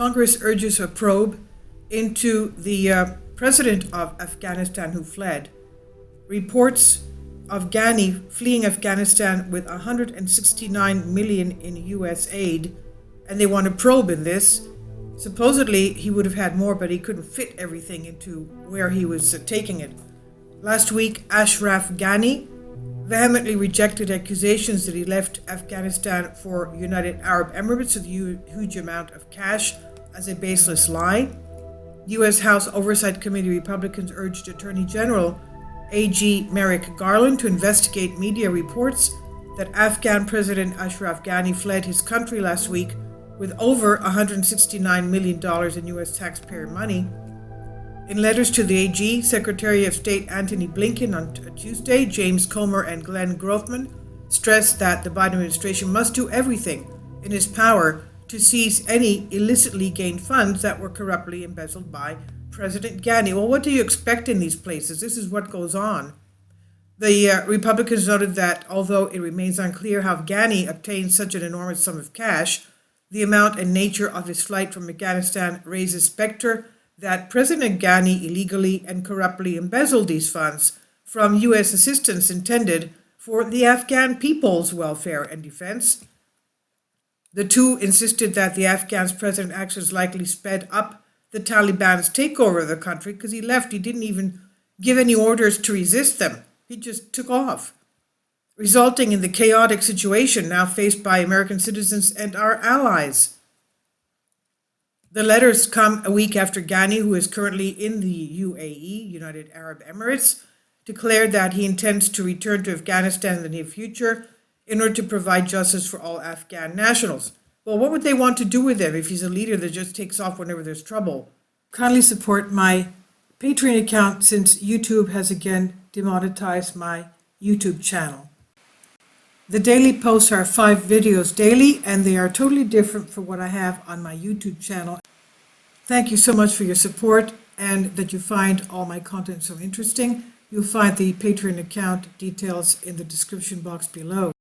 Congress urges a probe into the president of Afghanistan who fled. Reports of Ghani fleeing Afghanistan with 169 million in US aid, and they want a probe in this. Supposedly he would have had more, but he couldn't fit everything into where he was taking it. Last week, Ashraf Ghani vehemently rejected accusations that he left Afghanistan for United Arab Emirates with a huge amount of cash as a baseless lie. U.S. House Oversight Committee Republicans urged Attorney General A.G. Merrick Garland to investigate media reports that Afghan President Ashraf Ghani fled his country last week with over $169 million in U.S. taxpayer money. In letters to the AG, Secretary of State Antony Blinken on Tuesday, James Comer and Glenn Grothman stressed that the Biden administration must do everything in its power to seize any illicitly gained funds that were corruptly embezzled by President Ghani. Well, what do you expect in these places? This is what goes on. The Republicans noted that although it remains unclear how Ghani obtained such an enormous sum of cash, the amount and nature of his flight from Afghanistan raises specter that President Ghani illegally and corruptly embezzled these funds from U.S. assistance intended for the Afghan people's welfare and defense. The two insisted that the Afghan president's actions likely sped up the Taliban's takeover of the country because he left. He didn't even give any orders to resist them. He just took off, resulting in the chaotic situation now faced by American citizens and our allies. The letters come a week after Ghani, who is currently in the UAE, United Arab Emirates, declared that he intends to return to Afghanistan in the near future in order to provide justice for all Afghan nationals. Well, what would they want to do with him if he's a leader that just takes off whenever there's trouble? Kindly support my Patreon account since YouTube has again demonetized my YouTube channel. The daily posts are 5 videos daily, and they are totally different from what I have on my YouTube channel. Thank you so much for your support and that you find all my content so interesting. You'll find the Patreon account details in the description box below.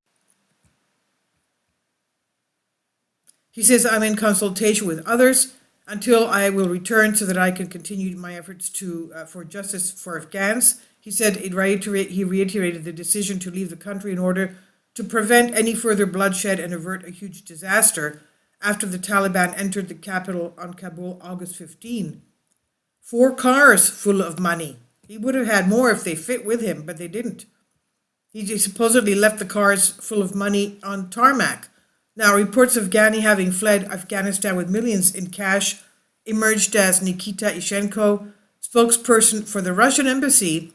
He says, I'm in consultation with others until I will return so that I can continue my efforts for justice for Afghans. He said he reiterated the decision to leave the country in order to prevent any further bloodshed and avert a huge disaster after the Taliban entered the capital on Kabul August 15. 4 cars full of money. He would have had more if they fit with him, but they didn't. He supposedly left the cars full of money on tarmac. Now, reports of Ghani having fled Afghanistan with millions in cash emerged as Nikita Ishenko, spokesperson for the Russian embassy,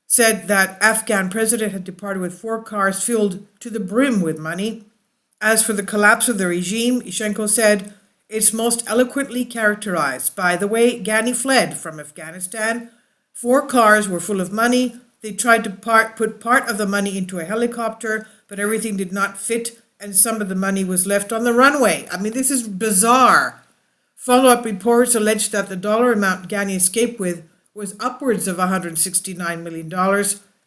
said that Afghan president had departed with 4 cars filled to the brim with money. As for the collapse of the regime, Ishenko said, it's most eloquently characterized by the way Ghani fled from Afghanistan. 4 cars were full of money. They tried to put part of the money into a helicopter, but everything did not fit, and some of the money was left on the runway. I mean, this is bizarre. Follow-up reports alleged that the dollar amount Ghani escaped with was upwards of $169 million.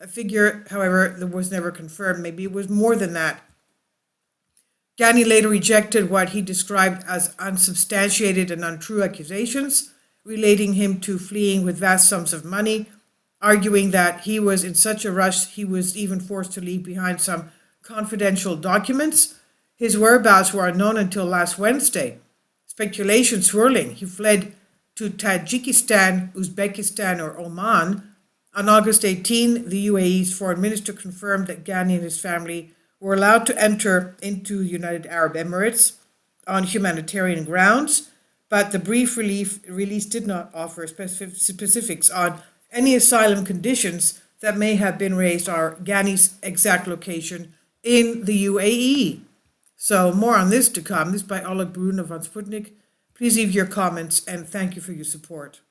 A figure, however, that was never confirmed. Maybe it was more than that. Ghani later rejected what he described as unsubstantiated and untrue accusations relating him to fleeing with vast sums of money, arguing that he was in such a rush he was even forced to leave behind some confidential documents. His whereabouts were unknown until last Wednesday. Speculation swirling. He fled to Tajikistan, Uzbekistan, or Oman. On August 18, the UAE's foreign minister confirmed that Ghani and his family were allowed to enter into the United Arab Emirates on humanitarian grounds, but the brief release did not offer specifics on any asylum conditions that may have been raised or Ghani's exact location in the UAE. So more on this to come. This by Oleg Brunov on Sputnik. Please leave your comments and thank you for your support.